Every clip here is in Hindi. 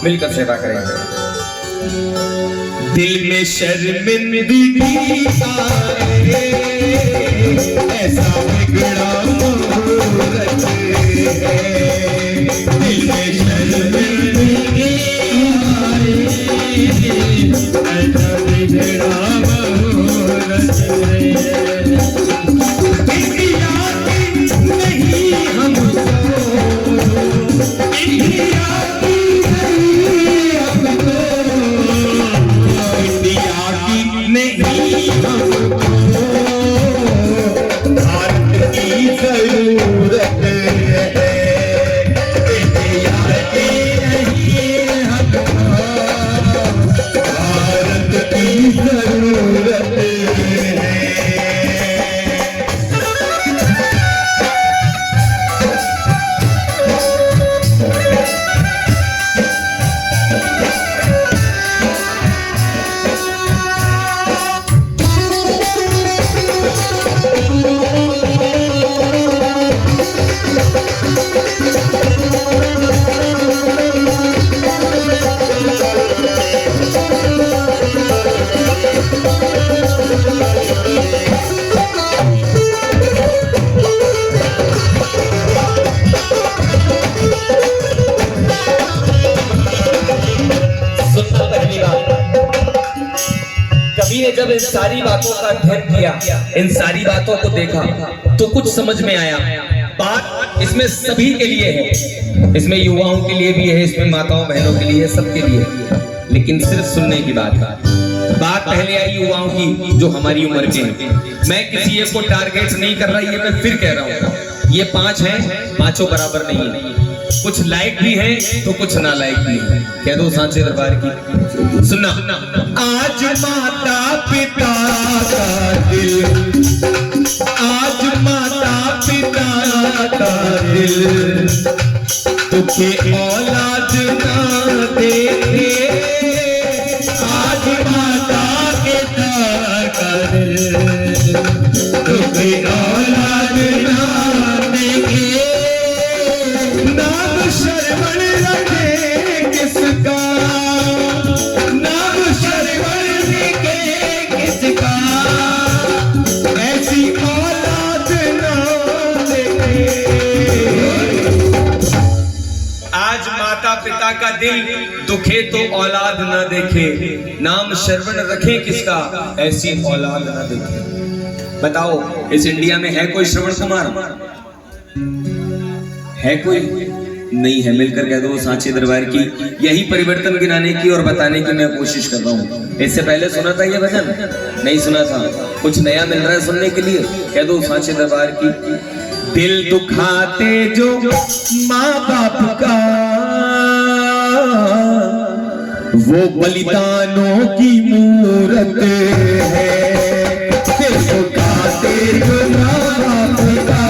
मिलकर सेवा करेंगे। दिल में शर्मिंदगी आए, ऐसा बिगड़ा मुहूर्त है। दिल में शर्मिंदगी आए, ऐसा बिगड़ा मुहूर्त है। इंडिया की नहीं हमको, इंडिया की नहीं हमको, इंडिया की नहीं हमको, भारत की जरूरत है। इंडिया की नहीं हमको, भारत की जरूरत है। कवि ने जब इन सारी बातों का अध्ययन किया, इन सारी बातों को देखा, तो कुछ समझ में आया। बात इसमें सभी के लिए है, इसमें युवाओं के लिए भी है, इसमें माताओं बहनों के लिए, सबके लिए। लेकिन सिर्फ सुनने की बात पहले आई युवाओं की जो हमारी उम्र के हैं। मैं किसी एक को टारगेट नहीं कर रहा, ये मैं फिर कह रहा हूँ, ये 5 हैं, पांचों बराबर नहीं है। कुछ लायक भी है तो कुछ ना लायक भी है। कह दो सांचे दरबार की, सुनना। आज माता पिता का दिल, आज माता पिता का दिल, तुझे औलाद ना देखे। आज माता पिता का दिल, तुझे औलाद ना देखे। नाम शर्मण रखे किसका, नाम शर्मण रखे किसका, ऐसी औलाद ना देखे। आज माता पिता का दिल दुखे तो औलाद ना देखे। नाम श्रवण रखे किसका, ऐसी औलाद ना देखे। बताओ इस इंडिया में है कोई श्रवण कुमार? है कोई? नहीं है। मिलकर कह दो सांचे दरबार की। यही परिवर्तन गिनाने की और बताने की मैं कोशिश कर रहा हूँ। इससे पहले सुना था ये भजन? नहीं सुना था। कुछ नया मिल रहा है सुनने के लिए? कह दो सांचे दरबार की। दिल दुखाते जो माँ बाप का, वो बलिदानों की मूरत है। दिल दुखाते जो माँ बाप का,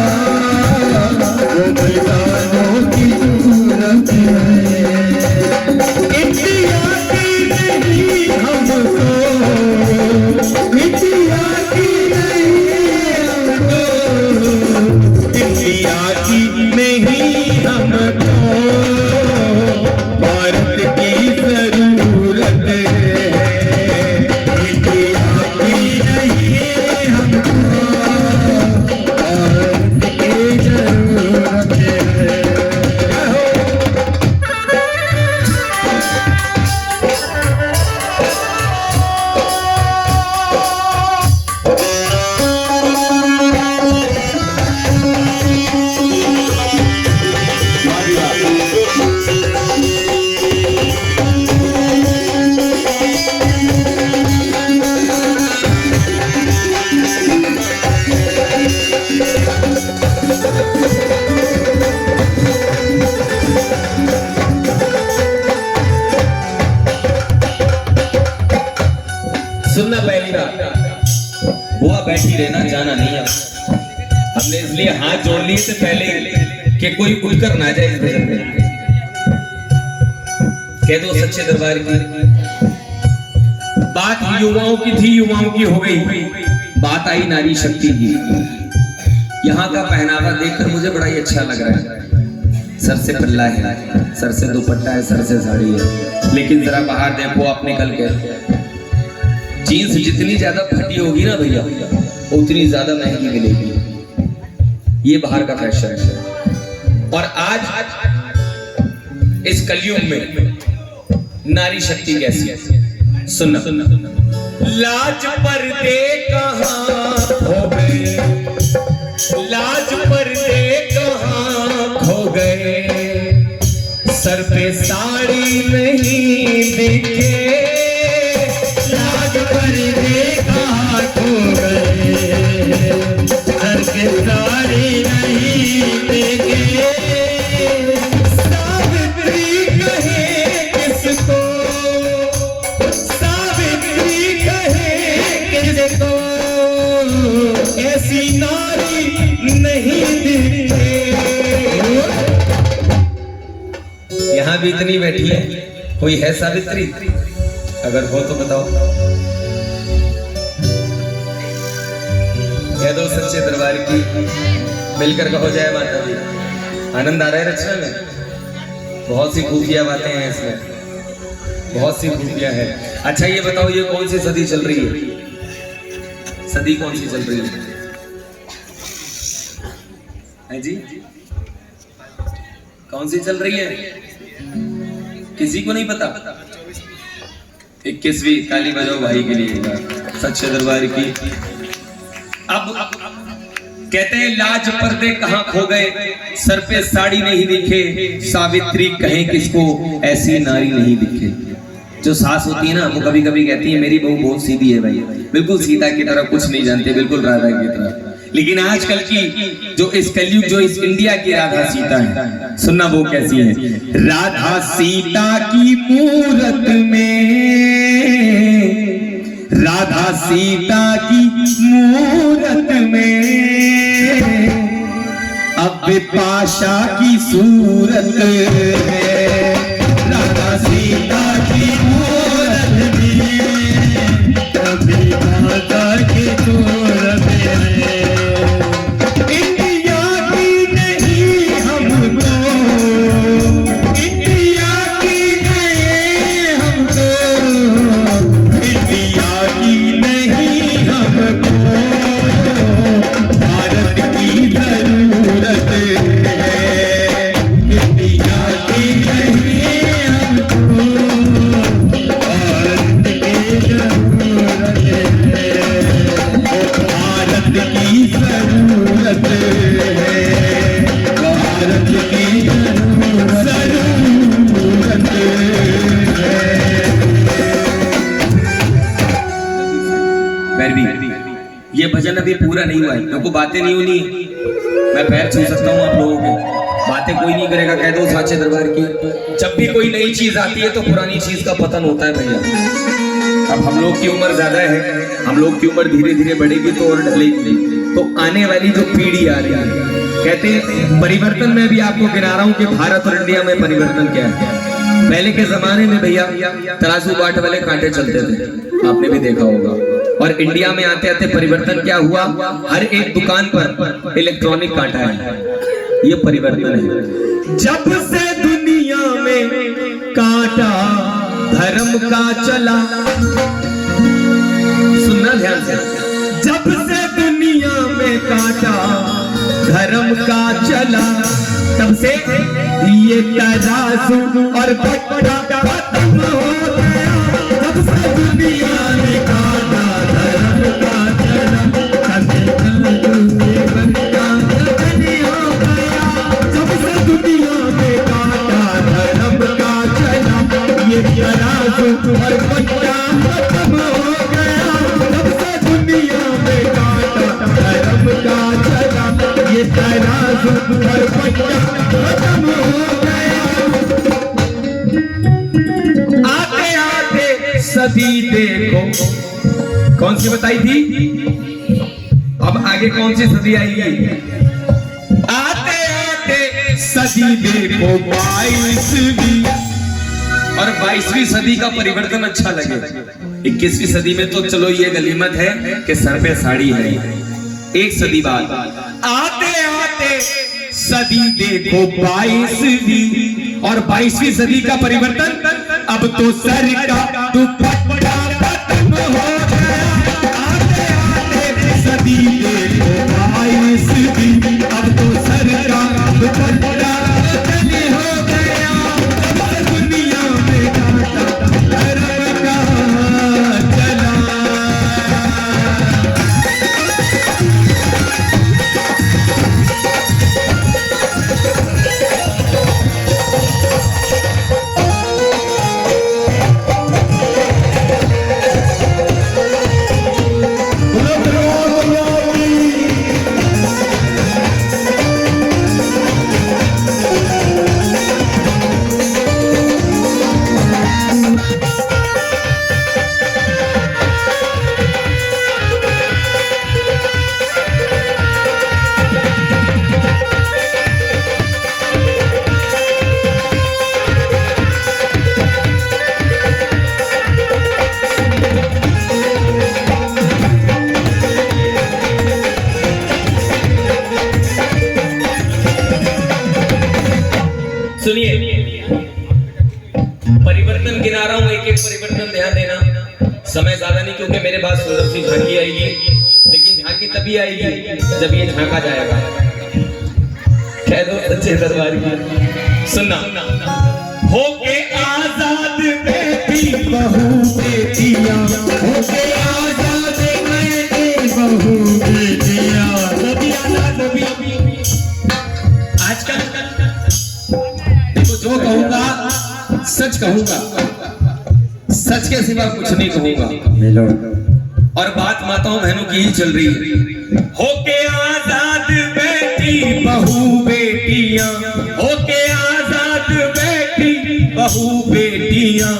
वो बलिदानों की मूरत है। इंडिया की नहीं हमको, इंडिया की नहीं हमको, इंडिया की नहीं हमको, भारत की जरूरत है। इंडिया की नहीं हमको, भारत की जरूरत है। सुनना पहली बात, बुआ बैठी रहना, जाना नहीं। अब हमने इसलिए हाथ जोड़ लिए थे पहले कि कोई उठकर ना जाए इस भजन में। कह दो सच्चे दरबार की। बात युवाओं की थी, युवाओं की हो गई। बात आई नारी शक्ति की। यहाँ का पहनावा देखकर मुझे बड़ा ही अच्छा लग रहा है। सर से पल्ला है, सर से दुपट्टा है, सर से साड़ी है, लेकिन जरा बाहर देखो आप निकल के, जीन्स जितनी ज्यादा फटी होगी ना भैया उतनी ज्यादा महंगी मिलेगी। ये बाहर का फैशन है। और आज इस कलयुग में नारी शक्ति कैसी है सुनना। लाज पर्दे कहाँ खो गए, लाज पर्दे कहाँ खो गए, सर पे साड़ी नहीं दिखे, लाज पर्दे कहाँ खो गए, सर पे साड़ी नहीं दिखे, सावित्री कहे किसको, सावित्री कहे किसको, ऐसी नारी नहीं दिखे। यहाँ भी इतनी बैठी है, कोई है सावित्री? अगर हो तो बताओ, कह दो सच्चे दरबार की, मिलकर कहो जय माता दी। आनंद आ रहा है रचना में, बहुत सी खूबियां बातें हैं इसमें, बहुत सी खूबियां हैं। अच्छा ये बताओ, ये कौन सी सदी चल रही है? सदी कौन सी चल रही है जी? कौन सी चल रही है? किसी को नहीं पता? 21वीं ताली बजाओ भाई के लिए, सच्चे दरबार की। अब कहते हैं लाज पर्दे कहाँ खो गए, सर पे साड़ी नहीं दिखे, सावित्री कहे किसको, ऐसी नारी नहीं दिखे। जो सास होती है ना वो कभी कभी कहती है मेरी बहू बहुत सीधी है भाई, बिल्कुल सीता की तरह, कुछ नहीं जानते, बिल्कुल राधा की तरह। लेकिन आजकल की जो इस कलयुग, जो इस इंडिया की राधा सीता है, सुनना वो कैसी है। राधा सीता की मूरत में, राधा सीता की मूरत में, अब विपाशा की सूरत है। राधा सीता की मूरत में, अब विपाशा की सूरत है। इंडिया की नहीं हमको, इंडिया की नहीं हमको, इंडिया की नहीं हमको, भारत की जरूरत है। इंडिया की नहीं हमको, भारत की जरूरत है, भारत की जरूरत है, भारत की जरूरत है। ये भजन अभी पूरा नहीं हुआ है, मेरे को बातें नहीं होनी, मैं पैर छू सकता हूँ आप लोगों के, बातें कोई नहीं करेगा, कह दो साचे दरबार की। जब भी कोई नई चीज आती है तो पुरानी चीज का पतन होता है भैया। अब हम लोग की उम्र ज्यादा है, हम लोग की उम्र धीरे धीरे बढ़ेगी तो और ढलेगी, तो आने वाली जो पीढ़ी आ रही है, कहते हैं परिवर्तन में भी आपको गिना रहा हूं कि भारत और इंडिया में परिवर्तन क्या है। पहले के जमाने में भैया तराजू बाट वाले कांटे चलते थे, आपने भी देखा होगा। और इंडिया में आते आते परिवर्तन क्या हुआ, हर एक दुकान पर इलेक्ट्रॉनिक कांटा है, ये परिवर्तन है। जब से दुनिया में कांटा धर्म का चला, सुनना ध्यान से, जब से दुनिया में कांटा धर्म का चला, तब से ये तराजू और पट्टा खत्म हो गया। जब से दुनिया में कांटा धर्म का चला, तब से तराजू बनका धनी हो गया। जब से दुनिया में कांटा धर्म का चला, ये तराजू और पट्टा खत्म हो गया। जब से दुनिया में कांटा धर्म का चला, ये तराजू और पट्टा खत्म हो गया। आते आते सदी देखो, कौन सी बताई थी, अब आगे कौन सी सदी आएगी। आते आते सदी देखो 22वीं, और 22वीं सदी का परिवर्तन अच्छा लगे। 21वीं सदी में तो चलो ये गलीमत है कि सर पे साड़ी है। एक सदी बाद आते आते सदी देखो 22वीं और 22वीं सदी का परिवर्तन। अब तो सर का दुपट्टा खत्म हो गया। आते आते सदी देखो 22वीं, अब तो सर का दुपट्टा खत्म हो गया। अब दुनिया में कांटा धर्म का चला। सुनिए, परिवर्तन गिना रहा हूं, एक एक परिवर्तन ध्यान देना। समय ज्यादा नहीं क्योंकि मेरे पास सुंदर सी झांकी आएगी, लेकिन झांकी तभी आएगी जब ये झांका जाएगा। कह दो सच्चे दरबार की। सुनना, होके आजाद बेटी बहू बेटियां, होके आजाद बेटी बहू बेटियां। आजकल जो कहूंगा सच कहूंगा, सच के सिवा कुछ नहीं कहूंगा। और बात माताओं बहनों की ही चल रही है। होके आजाद बेटी बहू बेटियां, होके आजाद बेटी बहू बेटियां।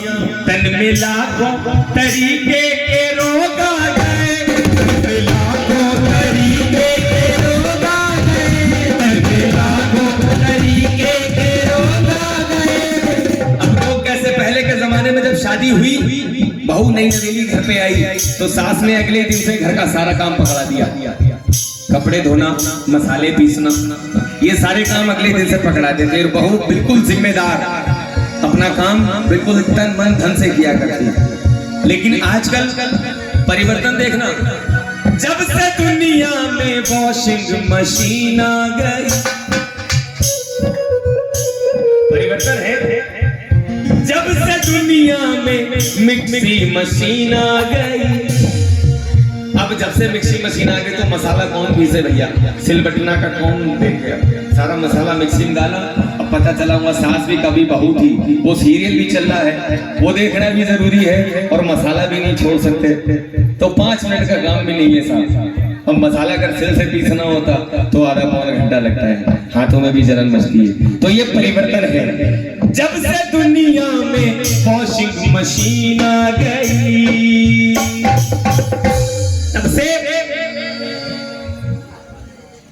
तन में लाखों तरीके के रोग आ गए, तन में लाखों तरीके के रोग आ गए, तन में लाखों तरीके के रोग आ गए। अब तो कैसे पहले के जमाने में जब शादी हुई, बहू नई नवेली घर पे आई तो सास ने अगले दिन से घर का सारा काम पकड़ा दिया। कपड़े धोना, मसाले पीसना, ये सारे काम अगले दिन से पकड़ा देते। बहू बिल्कुल जिम्मेदार, अपना काम बिल्कुल तन मन धन से किया करती। लेकिन आजकल परिवर्तन देखना, जब से दुनिया में वॉशिंग मशीन आ गई, परिवर्तन है। जब से दुनिया में मिक्सी मशीन आ गई, अब जब से मिक्सी मशीन आ गई तो मसाला कौन पीसे भैया, सिलबटना का कौन देखे। सारा मसाला मिक्सी में डाला। अब पता चला हुआ सास भी कभी बहू थी, वो सीरियल भी चल रहा है, वो देखना भी जरूरी है और मसाला भी नहीं छोड़ सकते। तो 5 मिनट का काम भी नहीं है सास। अब मसाला अगर सिल से पीसना होता तो आधा पौना घंटा लगता है, हाथों में भी जलन मचती है। तो ये परिवर्तन है। जब से दुनिया में वॉशिंग मशीन आ गई,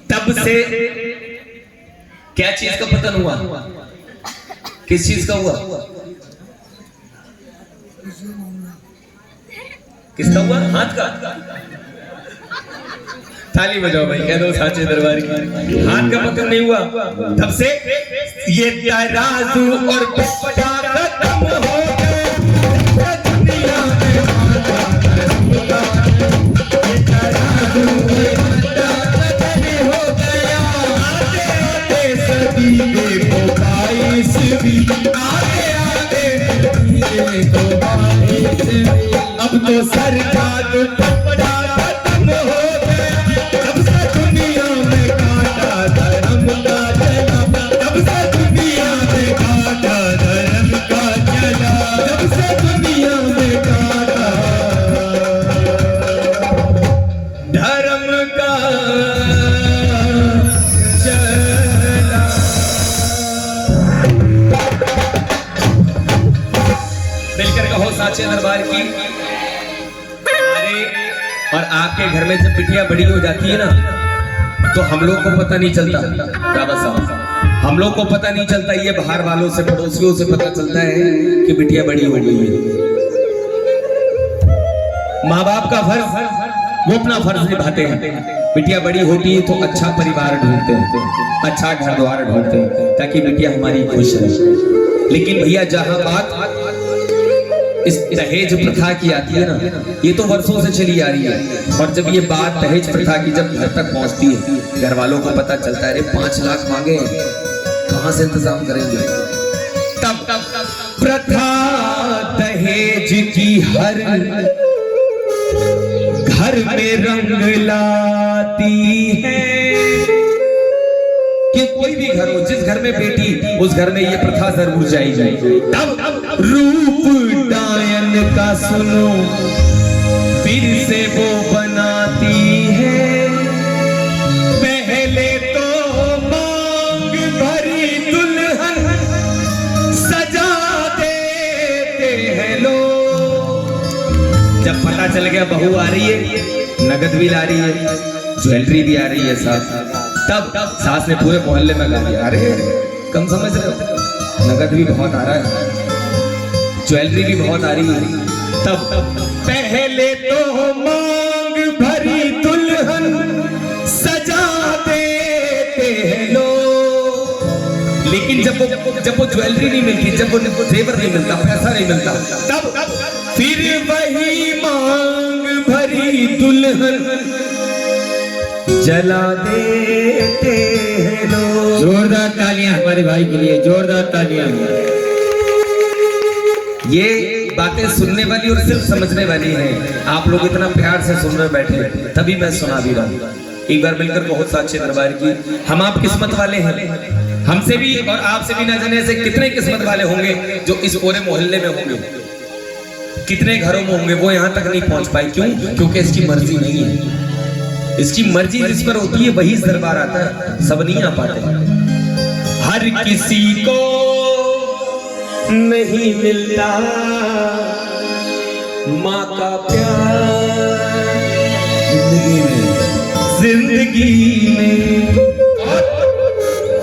तब से क्या चीज का पतन हुआ? किस चीज का हुआ? किसका हुआ? हाथ का। ताली बजाओ भाई, कह दो साचे दरबार की। हाथ का पतन नहीं हुआ, तब से ये तराजू और दुपट्टा खत्म हो गए। दुनिया में तराजू दुपट्टा खत्म हो गया। आते आते सदी देखो 22वीं, आते आते देखो 22वीं। अब तो सर का दुपट्टा खत्म हो गया। तब से दुनिया में कांटा धर्म का चला, तब से दुनिया में कांटा धर्म का चला, तब से दुनिया में कांटा धर्म का चला। मिलकर कहो साचे दरबार की। और आपके घर में जब बिटिया बड़ी हो जाती है ना, तो हम लोग को पता नहीं चलता, बाबा साहब, हम लोग को पता नहीं चलता। ये बाहर वालों से, पड़ोसियों से पता चलता है कि बिटिया बड़ी हो गई है। माँ बाप का फर्ज वो अपना फर्ज निभाते हैं, बिटिया बड़ी होती है तो अच्छा परिवार ढूंढते हैं, अच्छा घर द्वार ढूंढते हैं ताकि बिटिया हमारी खुश रहे। लेकिन भैया जहां बात इस दहेज प्रथा की आती है ना, ये तो वर्षों से चली आ रही है। और जब ये बात दहेज प्रथा की जब घर तक पहुंचती है, घर वालों को पता चलता है अरे 5 लाख मांगे हैं, कहां से इंतजाम करेंगे। तब प्रथा दहेज की हर घर में रंग लाती है कि कोई भी घर हो, जिस घर में बेटी उस घर में ये प्रथा जरूर जाएगी। तब रूप डायन का सुनो फिर से वो बनाती है, पहले तो मांग भरी दुल्हन सजा देते हैं लोग। जब पता चल गया बहू आ रही है, नगद भी ला रही है, ज्वेलरी भी आ रही है साथ, तब सास ने पूरे मोहल्ले में गा दिया अरे कम समझ रहे हो, नगद भी बहुत आ रहा है, ज्वेलरी भी बहुत आ रही है। तब पहले तो मांग भरी दुल्हन सजा देते हैं लोग। लेकिन जब वो ज्वेलरी नहीं मिलती, जब वो जेवर नहीं मिलता, पैसा नहीं मिलता, तब फिर वही मांग भरी दुल्हन जला देते हैं लोग। जोरदार तालियां हमारे भाई के लिए, जोरदार तालियां। ये बातें सुनने वाली और सिर्फ समझने वाली हैं। आप लोग इतना प्यार से सुन रहे बैठे, तभी मैं सुना भी रहा हूं। एक बार मिलकर बहुत साचे दरबार की, हम आप किस्मत वाले हैं। हमसे भी और आपसे भी ना जाने ऐसे कितने किस्मत वाले होंगे जो इस पूरे मोहल्ले में होंगे, कितने घरों में होंगे, वो यहाँ तक नहीं पहुंच पाए। क्यों? क्योंकि इसकी मर्जी नहीं है। इसकी मर्जी जिस पर होती है वही इस दरबार आता है, सब नहीं आ पाते। हर किसी को नहीं मिलता माँ का प्यार जिंदगी में,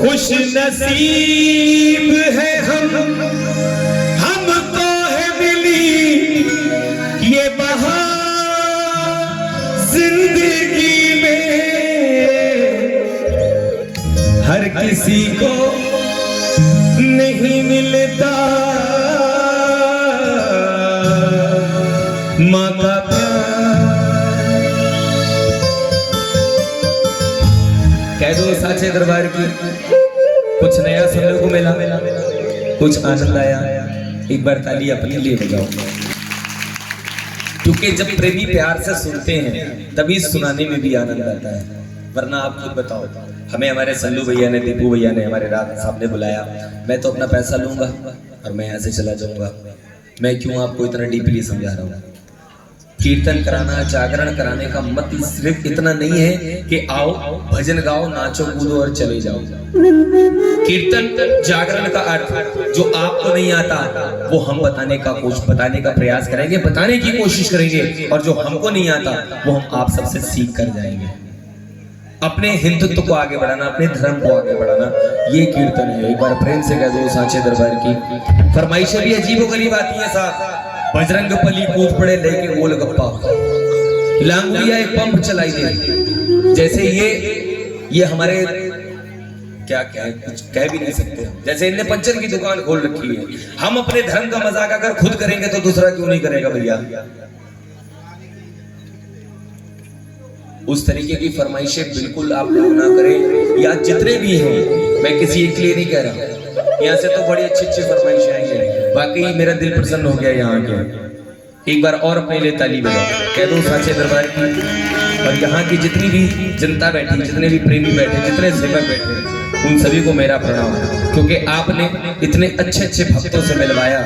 खुश नसीब है हमको है मिली ये बहार जिंदगी में। हर किसी को नहीं मिलता माँ का प्यार। कह दो साचे दरबार की, कुछ नया सुनने को मिला, कुछ आनंद आया, एक बार ताली अपने लिए बजाओ। क्योंकि जब प्रेमी प्यार से सुनते हैं तभी सुनाने में भी आनंद आता है। वरना आप खुद बताओ, हमें हमारे सल्लू भैया ने, दीपू भैया ने, हमारे रात साहब ने बुलाया, मैं तो अपना पैसा लूंगा और मैं यहाँ से चला जाऊंगा। मैं क्यों आपको इतना डीपली समझा रहा हूँ। कीर्तन कराना, जागरण कराने का मतलब सिर्फ इतना नहीं है कि आओ भजन गाओ, नाचो कूदो और चले जाओ। कीर्तन जागरण का अर्थ जो आपको नहीं आता वो हम बताने का प्रयास करेंगे, बताने की कोशिश करेंगे, और जो हमको नहीं आता वो हम आप सबसे सीख कर जाएंगे। अपने हिंदुत्व को आगे बढ़ाना, अपने धर्म को आगे बढ़ाना, ये कीर्तन है। एक बार प्रेम से कह दो सांचे दरबार की। फरमाइशें भी अजीबोगरीब आती है साथ। बजरंग बली कूद पड़े लेके गोलगप्पा, लांगुरिया एक पंप चलाई दे। जैसे ये हमारे क्या कुछ कह भी नहीं सकते। जैसे इनने पंचर की दुकान खोल रखी है। हम अपने धर्म का मजाक अगर खुद करेंगे तो दूसरा क्यों नहीं करेगा भैया। उस तरीके की फरमाइशें बिल्कुल आप लोग ना करें, या जितने भी हैं, मैं किसी एक के लिए नहीं कह रहा। यहाँ से तो बड़ी अच्छी अच्छी फरमाइशें आई हैं। वाकई मेरा दिल प्रसन्न हो गया यहाँ के। एक बार और अपने लिए ताली बजाओ, कह दो सांचे दरबार की। और यहाँ की जितनी भी जनता बैठी, जितने भी प्रेमी बैठे, जितने सेवक बैठे, उन सभी को मेरा प्रणाम। क्योंकि आपने इतने अच्छे अच्छे भक्तों से मिलवाया,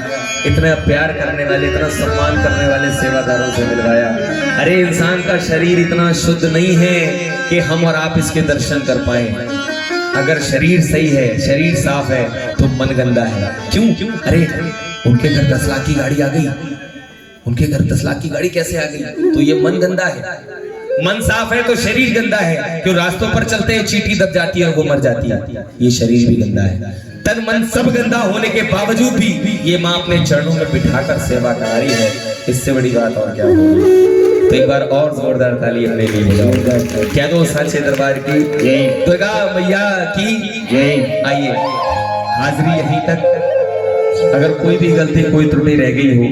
इतना प्यार करने वाले, इतना सम्मान करने वाले सेवादारों से मिलवाया। अरे इंसान का शरीर इतना शुद्ध नहीं है कि हम और आप इसके दर्शन कर पाए। अगर शरीर सही है, शरीर साफ है, तो मन गंदा है। क्यों? अरे उनके घर 10 लाख की गाड़ी आ गई, उनके घर 10 लाख की गाड़ी कैसे आ गई? तो ये मन गंदा है। मन साफ है तो शरीर गंदा है। क्यों? रास्तों पर चलते हैं चींटी दब जाती है और वो मर जाती है, ये शरीर भी गंदा है। तन मन सब गंदा होने के बावजूद भी ये माँ अपने चरणों में बिठाकर सेवा करा रही है। इससे बड़ी बात और क्या होगी। तो एक बार और जोरदार ताली अपने लिए बजाओ। क्या दो साचे दरबार की जय दुर्गा मैया की जय। आइए हाजिरी यहीं तक। अगर कोई भी गलती कोई त्रुटि रह गई हो